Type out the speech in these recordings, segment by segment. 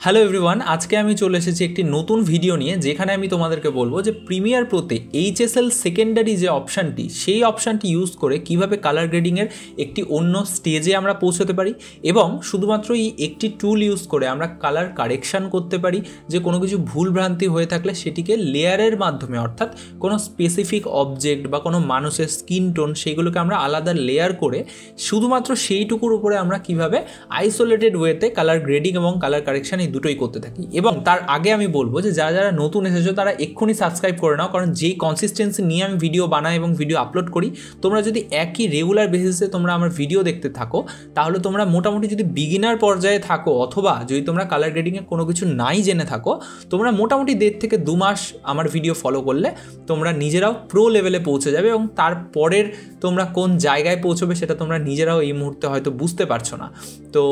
Hello everyone, আজকে আমি চলে এসেছি একটি নতুন ভিডিও নিয়ে, যেখানে আমি তোমাদেরকে বলবো যে প্রিমিয়ার প্রোতে এইচএসএল সেকেন্ডারি যে অপশানটি, সেই অপশানটি ইউজ করে কিভাবে কালার গ্রেডিংয়ের একটি অন্য স্টেজে আমরা পৌঁছতে পারি এবং শুধুমাত্র এই একটি টুল ইউজ করে আমরা কালার কারেকশান করতে পারি। যে কোনো কিছু ভুলভ্রান্তি হয়ে থাকলে সেটিকে লেয়ারের মাধ্যমে, অর্থাৎ কোনো স্পেসিফিক অবজেক্ট বা কোনো মানুষের স্কিন টোন, সেইগুলোকে আমরা আলাদা লেয়ার করে শুধুমাত্র সেইটুকুর উপরে আমরা কিভাবে আইসোলেটেড ওয়েতে কালার গ্রেডিং এবং কালার কারেকশান দুটোই করতে থাকি। এবং তার আগে আমি বলবো যে যারা যারা নতুন এসেছো তারা এক্ষুনি সাবস্ক্রাইব করে নাও, কারণ যেই কনসিস্টেন্সি নিয়ে আমি ভিডিও বানাই এবং ভিডিও আপলোড করি, তোমরা যদি একই রেগুলার বেসিসে তোমরা আমার ভিডিও দেখতে থাকো, তাহলে তোমরা মোটামুটি যদি বিগিনার পর্যায়ে থাকো অথবা যদি তোমরা কালার গ্রেডিংয়ে কোনো কিছু নাই জেনে থাকো, তোমরা মোটামুটি 1.5 থেকে 2 মাস আমার ভিডিও ফলো করলে তোমরা নিজেরাও প্রো লেভেলে পৌঁছে যাবে এবং তারপরের তোমরা কোন জায়গায় পৌঁছবে সেটা তোমরা নিজেরাও এই মুহূর্তে হয়তো বুঝতে পারছো না। তো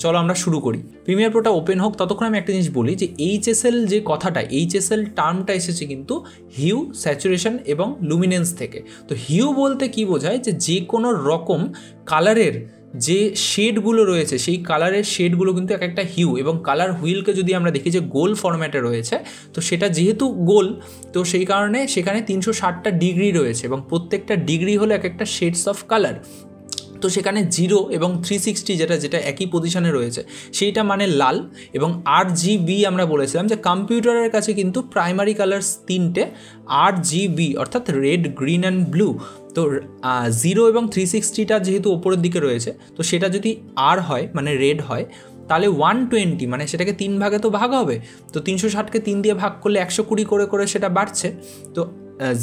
চলো আমরা শুরু করি। প্রিমিয়ার প্রোটা ওপেন হোক, ততক্ষণ আমি একটা জিনিস বলি যে এইচএসএল যে কথাটা, এইচএসএল টার্মটা এসেছে কিন্তু হিউ, স্যাচুরেশন এবং লুমিনেন্স থেকে। তো হিউ বলতে কি বোঝায় যে কোনো রকম কালারের যে শেডগুলো রয়েছে, সেই কালারের শেডগুলো কিন্তু এক একটা হিউ। এবং কালার হুইলকে যদি আমরা দেখি যে গোল ফরম্যাটে রয়েছে, তো সেটা যেহেতু গোল, তো সেই কারণে সেখানে 360টা ডিগ্রি রয়েছে এবং প্রত্যেকটা ডিগ্রি হলো এক একটা শেডস অফ কালার। তো সেখানে 0 এবং 360 যেটা একই পজিশনে রয়েছে, সেইটা মানে লাল। এবং RGB আমরা বলেছিলাম যে কম্পিউটারের কাছে কিন্তু প্রাইমারি কালার্স 3টে, RGB অর্থাৎ রেড, গ্রিন অ্যান্ড ব্লু। তো 0 এবং 360টা যেহেতু ওপরের দিকে রয়েছে, তো সেটা যদি R হয় মানে রেড হয়, তাহলে 120 মানে সেটাকে 3 ভাগে তো ভাগ হবে। তো 360কে 3 দিয়ে ভাগ করলে 120 করে করে সেটা বাড়ছে। তো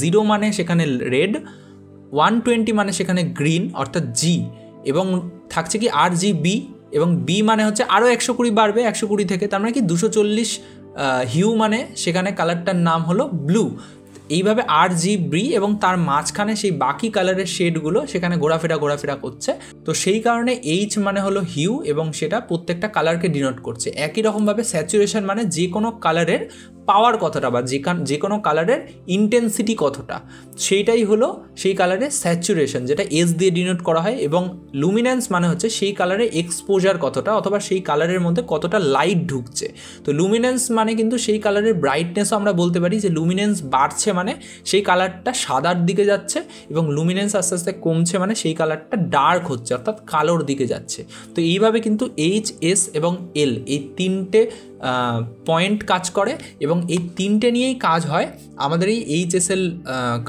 0 মানে সেখানে রেড, 120 মানে সেখানে গ্রিন অর্থাৎ G, এবং থাকছে কি RGB, এবং B মানে হচ্ছে আরও 120 বাড়বে 120 থেকে, তার মানে কি 240 হিউ, মানে সেখানে কালারটার নাম হলো ব্লু। এইভাবে RGB এবং তার মাঝখানে সেই বাকি কালারের শেডগুলো সেখানে ঘোরাফেরা করছে। তো সেই কারণে H মানে হলো হিউ এবং সেটা প্রত্যেকটা কালারকে ডিনোট করছে। একই রকমভাবে স্যাচুরেশন মানে যে কোনো কালারের পাওয়ার কতটা বা যে কোনো কালারের ইন্টেন্সিটি কতটা, সেইটাই হলো সেই কালারের স্যাচুরেশন, যেটা S দিয়ে ডিনোট করা হয়। এবং লুমিনেন্স মানে হচ্ছে সেই কালারের এক্সপোজার কতটা, অথবা সেই কালারের মধ্যে কতটা লাইট ঢুকছে। তো লুমিনেন্স মানে কিন্তু সেই কালারের ব্রাইটনেসও আমরা বলতে পারি যে লুমিনেন্স বাড়ছে মানে সেই কালারটা সাদার দিকে যাচ্ছে, এবং লুমিনেন্স আস্তে আস্তে কমছে মানে সেই কালারটা ডার্ক হচ্ছে অর্থাৎ কালোর দিকে যাচ্ছে। তো এইভাবে কিন্তু H, S এবং L এই 3টে পয়েন্ট কাজ করে এবং এই 3টে নিয়েই কাজ হয় আমাদের এই এইচএসএল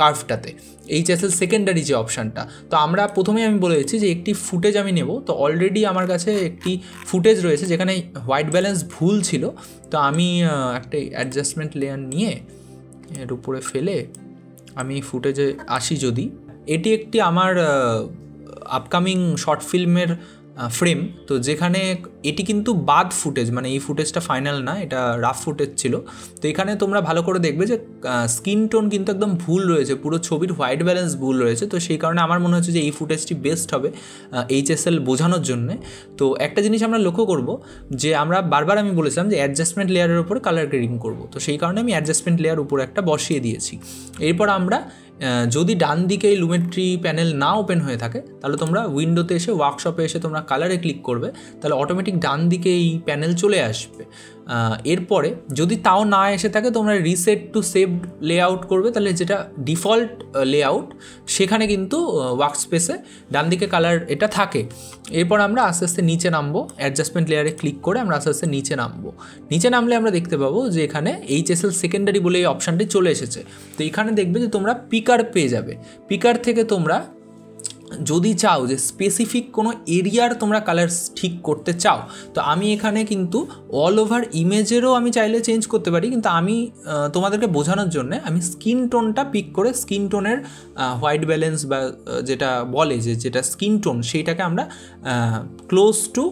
কার্ভটাতে, এইচএসএল সেকেন্ডারি যে অপশানটা। তো আমরা প্রথমেই আমি বলে দিচ্ছি যে একটি ফুটেজ আমি নেব। তো অলরেডি আমার কাছে একটি ফুটেজ রয়েছে যেখানে হোয়াইট ব্যালেন্স ভুল ছিল। তো আমি একটা অ্যাডজাস্টমেন্ট লেয়ার নিয়ে এর উপরে ফেলে আমি ফুটেজে আসি। যদি এটি একটি আমার আপকামিং শর্ট ফিল্মের ফ্রেম, তো যেখানে এটি কিন্তু বাদ ফুটেজ, মানে এই ফুটেজটা ফাইনাল না, এটা রাফ ফুটেজ ছিল। তো এখানে তোমরা ভালো করে দেখবে যে স্কিন টোন কিন্তু একদম ভুল রয়েছে, পুরো ছবির হোয়াইট ব্যালেন্স ভুল রয়েছে। তো সেই কারণে আমার মনে হচ্ছে যে এই ফুটেজটি বেস্ট হবে এইচএসএল বোঝানোর জন্যে। তো একটা জিনিস আমরা লক্ষ্য করব যে আমরা বারবার আমি বলেছিলাম যে অ্যাডজাস্টমেন্ট লেয়ারের উপরে কালার গ্রেডিং করব, তো সেই কারণে আমি অ্যাডজাস্টমেন্ট লেয়ার উপরে একটা বসিয়ে দিয়েছি। এরপর আমরা যদি ডান দিকে এই লুমেট্রি প্যানেল না ওপেন হয়ে থাকে, তাহলে তোমরা উইন্ডোতে এসে ওয়ার্কশপে এসে তোমরা কালারে ক্লিক করবে, তাহলে অটোমেটিক ডান দিকে এই প্যানেল চলে আসবে। এরপরে যদি তাও না এসে থাকে, তোমরা রিসেট টু সেভড লেআউট করবে, তাহলে যেটা ডিফল্ট লেআউট সেখানে কিন্তু ওয়ার্কস্পেসে ডান দিকে কালার এটা থাকে। এরপর আমরা আস্তে আস্তে নিচে নামবো, অ্যাডজাস্টমেন্ট লেয়ারে ক্লিক করে আমরা আস্তে আস্তে নিচে নামবো। নিচে নামলে আমরা দেখতে পাবো যে এখানে এইচএসএল সেকেন্ডারি বলে এই অপশানটি চলে এসেছে। তো এখানে দেখবে যে তোমরা পিকার পেয়ে যাবে। পিকার থেকে তোমরা যদি চাও যে স্পেসিফিক কোনো এরিয়ার তোমরা কালার ঠিক করতে চাও, তো আমি এখানে কিন্তু অল ওভার ইমেজেরও আমি চাইলে চেঞ্জ করতে পারি, কিন্তু আমি তোমাদেরকে বোঝানোর জন্য আমি স্কিন টোনটা পিক করে স্কিন টোনের হোয়াইট ব্যালেন্স বা যেটা বলে যেটা স্কিন টোন, সেইটাকে আমরা ক্লোজ টু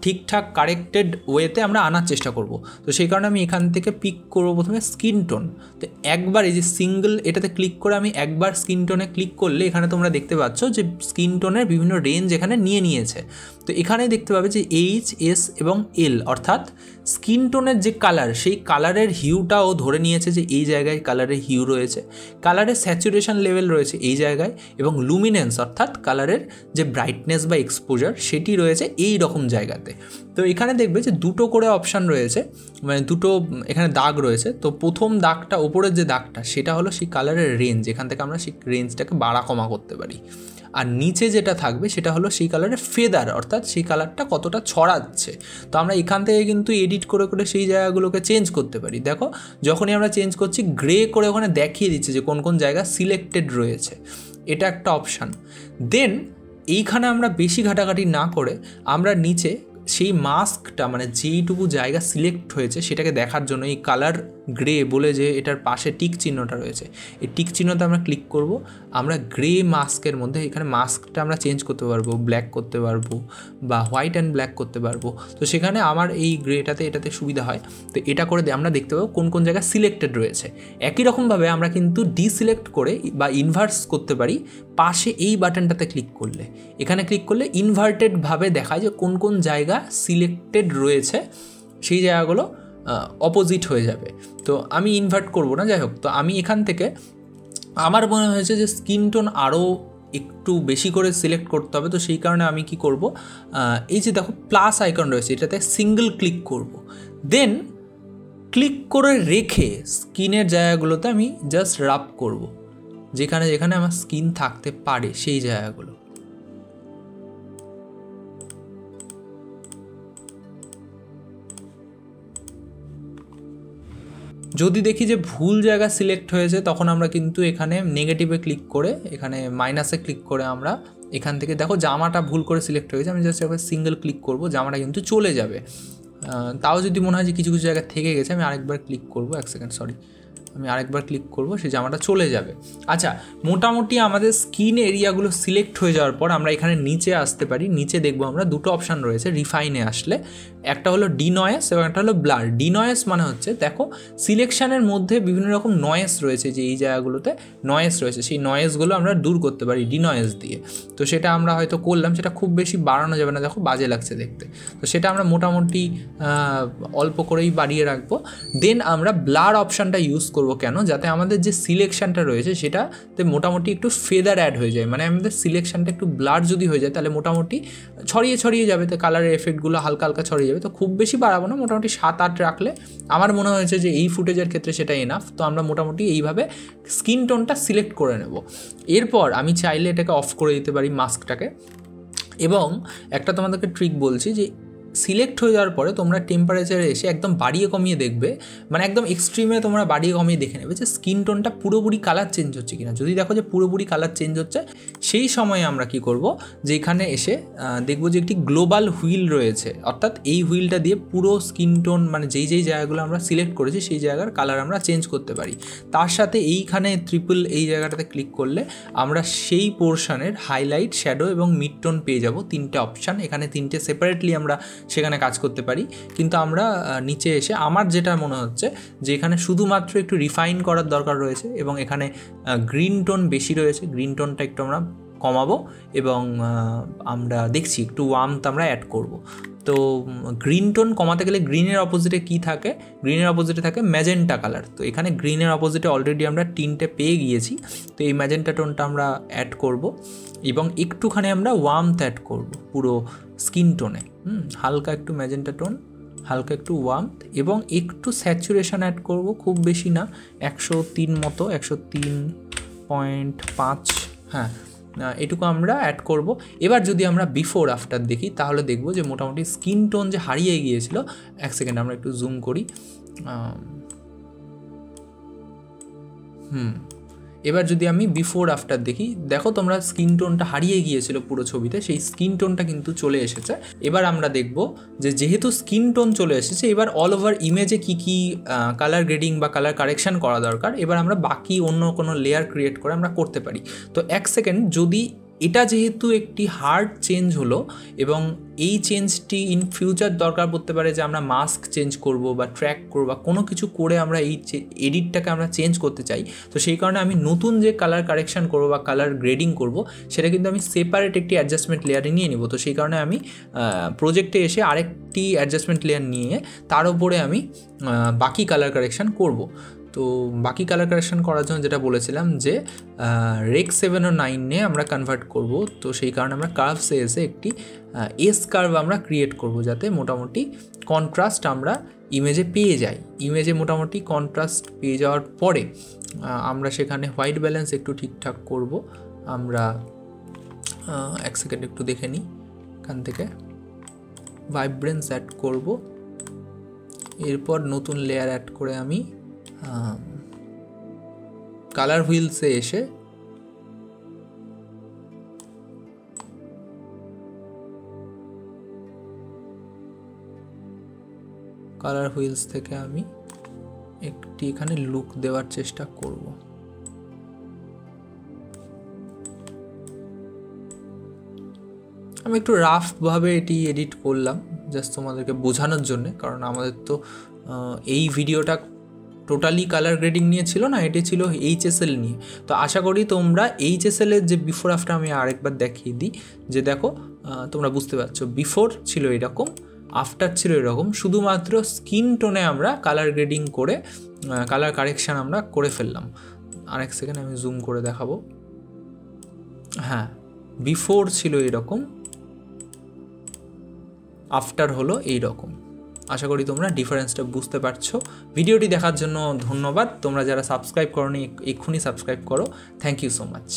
ঠিকঠাক কারেক্টেড ওয়েতে আমরা আনার চেষ্টা করব। তো সেই কারণে আমি এখান থেকে পিক করবো প্রথমে স্কিন টোন। তো একবার এই যে সিঙ্গল এটাতে ক্লিক করে আমি একবার স্কিন টোনে ক্লিক করলে এখানে তোমরা দেখতে পাচ্ছ যে স্কিন টোনের বিভিন্ন রেঞ্জ এখানে নিয়েছে। তো এখানে দেখতে পাবে যে H, S এবং L অর্থাৎ স্কিন টোনের যে কালার, সেই কালারের হিউটাও ধরে নিয়েছে যে এই জায়গায় কালারের হিউ রয়েছে, কালারের স্যাচুরেশন লেভেল রয়েছে এই জায়গায়, এবং লুমিনেন্স অর্থাৎ কালারের যে ব্রাইটনেস বা এক্সপোজার সেটি রয়েছে এই রকম জায়গাতে। তো এখানে দেখবে যে দুটো করে অপশান রয়েছে, মানে দুটো এখানে দাগ রয়েছে। তো প্রথম দাগটা, ওপরের যে দাগটা, সেটা হলো সেই কালারের রেঞ্জ, এখান থেকে আমরা সেই রেঞ্জটাকে বাড়া কমা করতে পারি। আর নিচে যেটা থাকবে সেটা হলো সেই কালারের ফেদার, অর্থাৎ সেই কালারটা কতটা ছড়াচ্ছে। তো আমরা এখান থেকে কিন্তু এডিট করে করে সেই জায়গাগুলোকে চেঞ্জ করতে পারি। দেখো যখনই আমরা চেঞ্জ করছি গ্রে করে ওখানে দেখিয়ে দিচ্ছে যে কোন কোন জায়গা সিলেক্টেড রয়েছে, এটা একটা অপশান। দেন এইখানে আমরা বেশি ঘাটাঘাটি না করে আমরা নিচে সেই মাস্কটা, মানে যেইটুকু জায়গা সিলেক্ট হয়েছে সেটাকে দেখার জন্য এই কালার গ্রে বলে যে এটার পাশে টিক চিহ্নটা রয়েছে, এই টিক চিহ্নতে আমরা ক্লিক করব। আমরা গ্রে মাস্কের মধ্যে এখানে মাস্কটা আমরা চেঞ্জ করতে পারবো, ব্ল্যাক করতে পারবো বা হোয়াইট অ্যান্ড ব্ল্যাক করতে পারবো। তো সেখানে আমার এই গ্রেটাতে এটাতে সুবিধা হয়। তো এটা করে আমরা দেখতে পাবো কোন কোন জায়গায় সিলেক্টেড রয়েছে। একই রকমভাবে আমরা কিন্তু ডিসিলেক্ট করে বা ইনভার্স করতে পারি পাশে এই বাটনটাতে ক্লিক করলে। এখানে ক্লিক করলে ইনভার্টেডভাবে দেখায় যে কোন কোন জায়গা সিলেক্টেড রয়েছে, সেই জায়গাগুলো অপোজিট হয়ে যাবে। তো আমি ইনভার্ট করব না, যাই হোক। তো আমি এখান থেকে আমার মনে হয়েছে যে স্কিন টোন আরও একটু বেশি করে সিলেক্ট করতে হবে। তো সেই কারণে আমি কি করব, এই যে দেখো প্লাস আইকন রয়েছে, এটাতে সিঙ্গেল ক্লিক করব। দেন ক্লিক করে রেখে স্কিনের জায়গাগুলোতে আমি জাস্ট রাব করব, যেখানে যেখানে আমার স্কিন থাকতে পারে সেই জায়গাগুলো। যদি দেখি যে ভুল জায়গা সিলেক্ট হয়েছে, তখন আমরা কিন্তু এখানে নেগেটিভে ক্লিক করে, এখানে মাইনাসে ক্লিক করে আমরা এখান থেকে, দেখো জামাটা ভুল করে সিলেক্ট হয়েছে, আমি জাস্ট একবার সিঙ্গেল ক্লিক করব, জামাটা কিন্তু চলে যাবে। তাও যদি মনে হয় যে কিছু কিছু জায়গা থেকে গেছে, আমি আরেকবার ক্লিক করব, এক সেকেন্ড, সরি, আমি আরেকবার ক্লিক করব, সেই জামাটা চলে যাবে। আচ্ছা, মোটামুটি আমাদের স্কিন এরিয়াগুলো সিলেক্ট হয়ে যাওয়ার পর আমরা এখানে নিচে আসতে পারি। নিচে দেখবো আমরা দুটো অপশান রয়েছে রিফাইনে আসলে, একটা হলো ডিনয়েস এবং একটা হলো ব্লার। ডিনয়েস মানে হচ্ছে, দেখো সিলেকশানের মধ্যে বিভিন্ন রকম নয়েস রয়েছে, যে এই জায়গাগুলোতে নয়েস রয়েছে, সেই নয়েসগুলো আমরা দূর করতে পারি ডিনয়েস দিয়ে। তো সেটা আমরা হয়তো করলাম, সেটা খুব বেশি বাড়ানো যাবে না, দেখো বাজে লাগছে দেখতে। তো সেটা আমরা মোটামুটি অল্প করেই বাড়িয়ে রাখবো। দেন আমরা ব্লার অপশানটা ইউজ করবো, কেন? যাতে আমাদের যে সিলেকশানটা রয়েছে সেটাতে মোটামুটি একটু ফেদার অ্যাড হয়ে যায়, মানে আমাদের সিলেকশানটা একটু ব্লার যদি হয়ে যায় তাহলে মোটামুটি ছড়িয়ে ছড়িয়ে যাবে, তো কালারের এফেক্টগুলো হালকা হালকা ছড়িয়ে যাবে। তো খুব বেশি বাড়াবো না, মোটামুটি 7-8 রাখলে আমার মনে হয়েছে যে এই ফুটেজের ক্ষেত্রে সেটা এনাফ। তো আমরা মোটামুটি এইভাবে স্কিন টোনটা সিলেক্ট করে নেব। এরপর আমি চাইলে এটাকে অফ করে দিতে পারি মাস্কটাকে। এবং একটা তোমাদেরকে ট্রিক বলছি, যে সিলেক্ট হয়ে যাওয়ার পরে তোমরা টেম্পারেচারে এসে একদম বাড়িয়ে কমিয়ে দেখবে, মানে একদম এক্সট্রিমে তোমরা বাড়িয়ে কমিয়ে দেখে নেবে যে স্কিন টোনটা পুরোপুরি কালার চেঞ্জ হচ্ছে কিনা। যদি দেখো যে পুরোপুরি কালার চেঞ্জ হচ্ছে, সেই সময়ে আমরা কি করব, যে এখানে এসে দেখব যে একটি গ্লোবাল হুইল রয়েছে, অর্থাৎ এই হুইলটা দিয়ে পুরো স্কিন টোন, মানে যেই যেই জায়গাগুলো আমরা সিলেক্ট করেছি সেই জায়গার কালার আমরা চেঞ্জ করতে পারি। তার সাথে এইখানে ট্রিপল এই জায়গাটাতে ক্লিক করলে আমরা সেই পোর্শনের হাইলাইট, শ্যাডো এবং মিড টোন পেয়ে যাব। 3টে অপশান, এখানে 3টে সেপারেটলি আমরা সেখানে কাজ করতে পারি। কিন্তু আমরা নিচে এসে আমার যেটা মনে হচ্ছে যে এখানে শুধুমাত্র একটু রিফাইন করার দরকার রয়েছে, এবং এখানে গ্রিন টোন বেশি রয়েছে, গ্রিন টোনটা একটু আমরা কমাবো, এবং আমরা দেখছি একটু ওয়ার্মথ আমরা অ্যাড করব। তো গ্রিন টোন কমাতে গেলে গ্রিনের অপোজিটে কি থাকে? গ্রিনের অপোজিটে থাকে ম্যাজেন্টা কালার। তো এখানে গ্রিনের অপোজিটে অলরেডি আমরা 3টে পেয়ে গিয়েছি। তো এই ম্যাজেন্টা টোনটা আমরা অ্যাড করব, এবং একটুখানি আমরা ওয়ার্মথ অ্যাড করব পুরো স্কিন টোনে। হালকা একটু ম্যাজেন্টা টোন, হালকা একটু ওয়ার্মথ, এবং একটু স্যাচুরেশন অ্যাড করব, খুব বেশি না, 103 মতো, 103.5, হ্যাঁ এটুকু আমরা অ্যাড করব। এবার যদি আমরা বিফোর আফটার দেখি, তাহলে দেখব যে মোটামুটি স্কিন টোন যে হারিয়ে গিয়েছিল, এক সেকেন্ড আমরা একটু জুম করি, এবার যদি আমি বিফোর আফটার দেখি, দেখো তোমরা স্কিন টোনটা হারিয়ে গিয়েছিল পুরো ছবিতে, সেই স্কিন টোনটা কিন্তু চলে এসেছে। এবার আমরা দেখব যে যেহেতু স্কিন টোন চলে এসেছে, এবার অল ওভার ইমেজে কী কী কালার গ্রেডিং বা কালার কারেকশান করা দরকার, এবার আমরা বাকি অন্য কোনো লেয়ার ক্রিয়েট করে আমরা করতে পারি। তো এক সেকেন্ড, যদি এটা যেহেতু একটি হার্ড চেঞ্জ হলো এবং এই চেঞ্জটি ইন ফিউচার দরকার পড়তে পারে যে আমরা মাস্ক চেঞ্জ করব বা ট্র্যাক করব বা কোনো কিছু করে আমরা এই এডিটটাকে আমরা চেঞ্জ করতে চাই, তো সেই কারণে আমি নতুন যে কালার কারেকশান করবো বা কালার গ্রেডিং করব সেটা কিন্তু আমি সেপারেট একটি অ্যাডজাস্টমেন্ট লেয়ারে নিয়ে নেব। তো সেই কারণে আমি প্রজেক্টে এসে আরেকটি অ্যাডজাস্টমেন্ট লেয়ার নিয়ে তার উপরে আমি বাকি কালার কারেকশান করব। তো বাকি কালার কারেকশান করার জন্য যেটা বলেছিলাম যে রেক 7 ও 9 আমরা কনভার্ট করব। তো সেই কারণে আমরা কার্ভসে এসে একটি এস কার্ভ আমরা ক্রিয়েট করব যাতে মোটামুটি কন্ট্রাস্ট আমরা ইমেজে পেয়ে যাই। ইমেজে মোটামুটি কন্ট্রাস্ট পেয়ে যাওয়ার পরে আমরা সেখানে হোয়াইট ব্যালেন্স একটু ঠিকঠাক করব। আমরা এক সেকেন্ড একটু দেখে নিই, এখান থেকে ভাইব্রেন্স অ্যাড করব, এরপর নতুন লেয়ার অ্যাড করে আমি কালার হুইলসে এসে কালার হুইলস থেকে আমি একটি এখানে লুক দেওয়ার চেষ্টা করব। আমি একটু রাফভাবে এটি এডিট করলাম জাস্ট তোমাদেরকে বোঝানোর জন্য, কারণ আমাদের তো এই ভিডিওটা টোটালি কালার গ্রেডিং নিয়ে ছিল না, এটি ছিল HSL নিয়ে। তো আশা করি তোমরা HSL এর যে বিফোর আফটার আমি আরেকবার দেখিয়ে দিই, যে দেখো তোমরা বুঝতে পারছো বিফোর ছিল এরকম, আফটার ছিল এরকম, শুধুমাত্র স্কিন টোনে আমরা কালার গ্রেডিং করে কালার কারেকশান আমরা করে ফেললাম। আরেক সেকেন্ড আমি জুম করে দেখাবো। হ্যাঁ, বিফোর ছিল এরকম, আফটার হলো এই রকম। আশা করি তোমরা ডিফারেন্সটা বুঝতে পারছো। ভিডিওটি দেখার জন্য ধন্যবাদ। তোমরা যারা সাবস্ক্রাইব করোনি এক্ষুনি সাবস্ক্রাইব করো। Thank you so much.